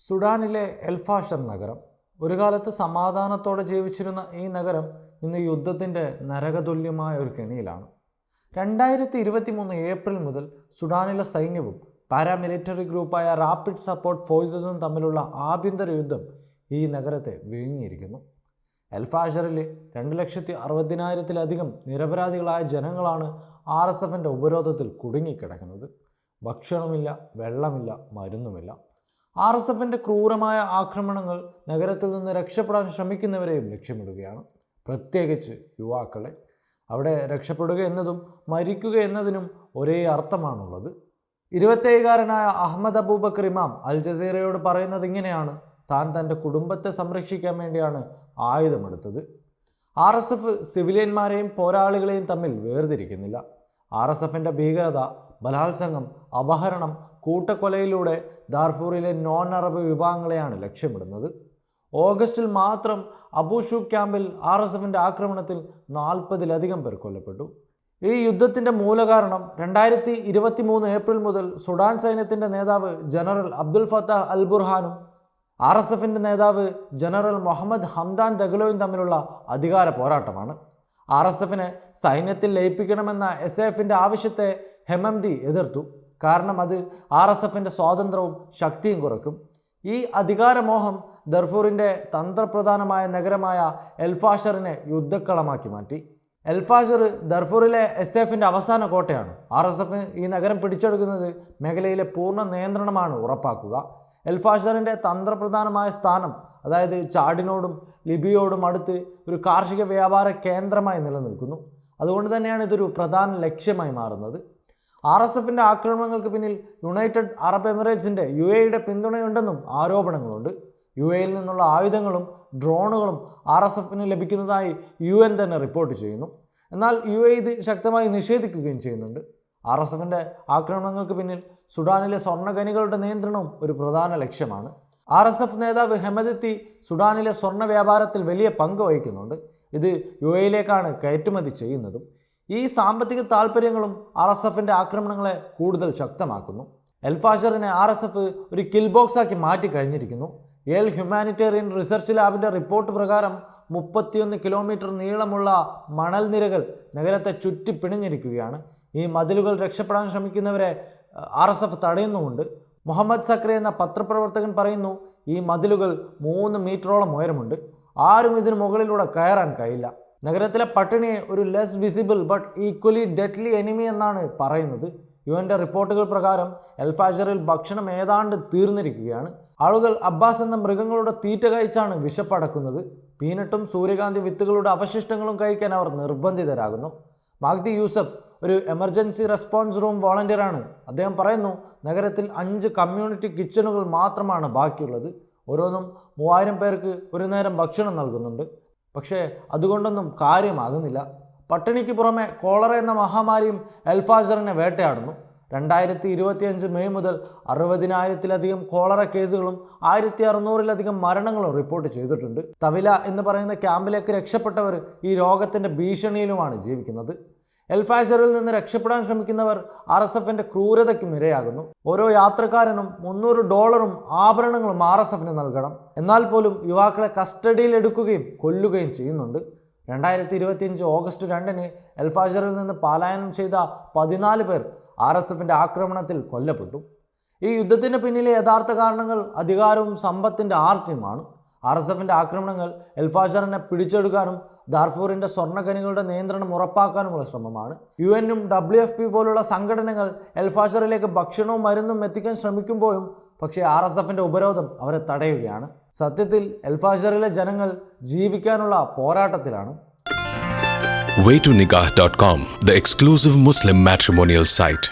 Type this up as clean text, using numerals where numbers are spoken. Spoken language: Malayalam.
സുഡാനിലെ എൽഫാഷർ നഗരം ഒരു കാലത്ത് സമാധാനത്തോടെ ജീവിച്ചിരുന്ന ഈ നഗരം ഇന്ന് യുദ്ധത്തിൻ്റെ നരകതുല്യമായ ഒരു കെണിയിലാണ്. 2023 ഏപ്രിൽ മുതൽ സുഡാനിലെ സൈന്യവും പാരാമിലിറ്ററി ഗ്രൂപ്പായ റാപ്പിഡ് സപ്പോർട്ട് ഫോഴ്സസും തമ്മിലുള്ള ആഭ്യന്തര യുദ്ധം ഈ നഗരത്തെ വിഴുങ്ങിയിരിക്കുന്നു. എൽഫാഷറിൽ 2,60,000-ലധികം നിരപരാധികളായ ജനങ്ങളാണ് RSFൻ്റെ ഉപരോധത്തിൽ കുടുങ്ങിക്കിടക്കുന്നത്. ഭക്ഷണമില്ല, വെള്ളമില്ല, മരുന്നുമില്ല. RSFൻ്റെ ക്രൂരമായ ആക്രമണങ്ങൾ നഗരത്തിൽ നിന്ന് രക്ഷപ്പെടാൻ ശ്രമിക്കുന്നവരെയും ലക്ഷ്യമിടുകയാണ്, പ്രത്യേകിച്ച് യുവാക്കളെ. അവിടെ രക്ഷപ്പെടുക എന്നതും മരിക്കുക എന്നതിനും ഒരേ അർത്ഥമാണുള്ളത്. 27-കാരനായ അഹമ്മദ് അബൂബക്കർ ഇമാം അൽ ജസീറയോട് പറയുന്നത് ഇങ്ങനെയാണ്: താൻ തൻ്റെ കുടുംബത്തെ സംരക്ഷിക്കാൻ വേണ്ടിയാണ് ആയുധമെടുത്തത്. RSF സിവിലിയന്മാരെയും പോരാളികളെയും തമ്മിൽ വേർതിരിക്കുന്നില്ല. RSFൻ്റെ ഭീകരത, ബലാത്സംഗം, അപഹരണം, കൂട്ടക്കൊലയിലൂടെ ദാർഫൂറിലെ നോൺ അറബ് വിഭാഗങ്ങളെയാണ് ലക്ഷ്യമിടുന്നത്. ഓഗസ്റ്റിൽ മാത്രം അബൂഷൂഖ് ക്യാമ്പിൽ RSFൻ്റെ ആക്രമണത്തിൽ 40-ലധികം പേർ കൊല്ലപ്പെട്ടു. ഈ യുദ്ധത്തിൻ്റെ മൂലകാരണം 2023 ഏപ്രിൽ മുതൽ സുഡാൻ സൈന്യത്തിൻ്റെ നേതാവ് ജനറൽ അബ്ദുൽ ഫത്താഹ് അൽ ബുർഹാനും RSFൻ്റെ നേതാവ് ജനറൽ മുഹമ്മദ് ഹംദാൻ ദഗലോയും തമ്മിലുള്ള അധികാര പോരാട്ടമാണ്. RSFനെ സൈന്യത്തിൽ ലയിപ്പിക്കണമെന്ന SAFൻ്റെ ആവശ്യത്തെ ഹെമംദി എതിർത്തു. കാരണം അത് RSFൻ്റെ സ്വാതന്ത്ര്യവും ശക്തിയും കുറയ്ക്കും. ഈ അധികാരമോഹം ദർഫൂറിൻ്റെ തന്ത്രപ്രധാനമായ നഗരമായ എൽഫാഷറിനെ യുദ്ധക്കളമാക്കി മാറ്റി. എൽഫാഷർ ദർഫൂറിലെ SAFൻ്റെ അവസാന കോട്ടയാണ്. RSF ഈ നഗരം പിടിച്ചെടുക്കുന്നത് മേഖലയിലെ പൂർണ്ണ നിയന്ത്രണമാണ് ഉറപ്പാക്കുക. എൽഫാഷറിൻ്റെ തന്ത്രപ്രധാനമായ സ്ഥാനം, അതായത് ചാഡിനോടും ലിബിയോടും അടുത്ത് ഒരു കാർഷിക വ്യാപാര കേന്ദ്രമായി നിലനിൽക്കുന്നു. അതുകൊണ്ട് തന്നെയാണ് ഇതൊരു പ്രധാന ലക്ഷ്യമായി മാറുന്നത്. RSFൻ്റെ ആക്രമണങ്ങൾക്ക് പിന്നിൽ യുണൈറ്റഡ് അറബ് എമിറേറ്റ്സിൻ്റെ UAEയുടെ പിന്തുണയുണ്ടെന്നും ആരോപണങ്ങളുണ്ട്. UAEയിൽ നിന്നുള്ള ആയുധങ്ങളും ഡ്രോണുകളും RSFന് ലഭിക്കുന്നതായി UN തന്നെ റിപ്പോർട്ട് ചെയ്യുന്നു. എന്നാൽ UAE ഇത് ശക്തമായി നിഷേധിക്കുകയും ചെയ്യുന്നുണ്ട്. RSFൻ്റെ ആക്രമണങ്ങൾക്ക് പിന്നിൽ സുഡാനിലെ സ്വർണ്ണഖനികളുടെ നിയന്ത്രണവും ഒരു പ്രധാന ലക്ഷ്യമാണ്. RSF നേതാവ് ഹെമദത്തി സുഡാനിലെ സ്വർണ്ണ വ്യാപാരത്തിൽ വലിയ പങ്ക് വഹിക്കുന്നുണ്ട്. ഇത് UAEയിലേക്കാണ് കയറ്റുമതി ചെയ്യുന്നതും. ഈ സാമ്പത്തിക താൽപ്പര്യങ്ങളും RSFൻ്റെ ആക്രമണങ്ങളെ കൂടുതൽ ശക്തമാക്കുന്നു. എൽഫാഷറിനെ RSF ഒരു കിൽ ബോക്സാക്കി മാറ്റി കഴിഞ്ഞിരിക്കുന്നു. യേൽ ഹ്യൂമാനിറ്റേറിയൻ റിസർച്ച് ലാബിൻ്റെ റിപ്പോർട്ട് പ്രകാരം 31 കിലോമീറ്റർ നീളമുള്ള മണൽ നിരകൾ നഗരത്തെ ചുറ്റി പിണിഞ്ഞിരിക്കുകയാണ്. ഈ മതിലുകൾ രക്ഷപ്പെടാൻ ശ്രമിക്കുന്നവരെ RSF തടയുന്നുമുണ്ട്. മുഹമ്മദ് സക്രി എന്ന പത്രപ്രവർത്തകൻ പറയുന്നു, ഈ മതിലുകൾ 3 മീറ്ററോളം ഉയരമുണ്ട്. ആരും ഇതിന് മുകളിലൂടെ കയറാൻ കഴിയില്ല. നഗരത്തിലെ പട്ടിണിയെ ഒരു less visible but equally deadly enemy എന്നാണ് പറയുന്നത്. UNൻ്റെ റിപ്പോർട്ടുകൾ പ്രകാരം എൽഫാഷറിൽ ഭക്ഷണം ഏതാണ്ട് തീർന്നിരിക്കുകയാണ്. ആളുകൾ അബ്ബാസ് എന്ന മൃഗങ്ങളുടെ തീറ്റ കഴിച്ചാണ് വിശപ്പടക്കുന്നത്. പീനട്ടും സൂര്യകാന്തി വിത്തുകളുടെ അവശിഷ്ടങ്ങളും കഴിക്കാൻ അവർ നിർബന്ധിതരാകുന്നു. മഹ്ദി യൂസഫ് ഒരു എമർജൻസി റെസ്പോൺസ് റൂം വോളണ്ടിയറാണ്. അദ്ദേഹം പറയുന്നു, നഗരത്തിൽ 5 കമ്മ്യൂണിറ്റി കിച്ചണുകൾ മാത്രമാണ് ബാക്കിയുള്ളത്. ഓരോന്നും 3000 പേർക്ക് ഒരു നേരം ഭക്ഷണം നൽകുന്നുണ്ട്. പക്ഷേ അതുകൊണ്ടൊന്നും കാര്യമാകുന്നില്ല. പട്ടിണിക്ക് പുറമെ കോളറ എന്ന മഹാമാരിയും എൽഫാഷറിനെ വേട്ടയാടുന്നു. 2025 മെയ് മുതൽ 60,000-ലധികം കോളറ കേസുകളും 1600-ലധികം മരണങ്ങളും റിപ്പോർട്ട് ചെയ്തിട്ടുണ്ട്. തവില എന്ന് പറയുന്ന ക്യാമ്പിലേക്ക് രക്ഷപ്പെട്ടവർ ഈ രോഗത്തിൻ്റെ ഭീഷണിയിലുമാണ് ജീവിക്കുന്നത്. എൽഫാഷറിൽ നിന്ന് രക്ഷപ്പെടാൻ ശ്രമിക്കുന്നവർ RSFൻ്റെ ക്രൂരതയ്ക്കും ഇരയാകുന്നു. ഓരോ യാത്രക്കാരനും $300 ആഭരണങ്ങളും RSFന് നൽകണം. എന്നാൽ പോലും യുവാക്കളെ കസ്റ്റഡിയിൽ എടുക്കുകയും കൊല്ലുകയും ചെയ്യുന്നുണ്ട്. 2025 ഓഗസ്റ്റ് 2-ന് എൽഫാഷറിൽ നിന്ന് പലായനം ചെയ്ത 14 പേർ RSFൻ്റെ ആക്രമണത്തിൽ കൊല്ലപ്പെട്ടു. ഈ യുദ്ധത്തിന് പിന്നിലെ യഥാർത്ഥ കാരണങ്ങൾ അധികാരവും സമ്പത്തിൻ്റെ ആർത്തിയുമാണ്. RSFൻ്റെ ആക്രമണങ്ങൾ എൽഫാഷറിനെ പിടിച്ചെടുക്കാനും ദാർഫൂറിൻ്റെ സ്വർണ്ണഖനികളുടെ നിയന്ത്രണം ഉറപ്പാക്കാനുമുള്ള ശ്രമമാണ്. UN-ഉം WFP പോലുള്ള സംഘടനകൾ എൽഫാഷറിലേക്ക് ഭക്ഷണവും മരുന്നും എത്തിക്കാൻ ശ്രമിക്കുമ്പോഴും പക്ഷേ RSFൻ്റെ ഉപരോധം അവരെ തടയുകയാണ്. സത്യത്തിൽ എൽഫാഷറിലെ ജനങ്ങൾ ജീവിക്കാനുള്ള പോരാട്ടത്തിലാണ്. waytonikah.com, the exclusive Muslim matrimonial site.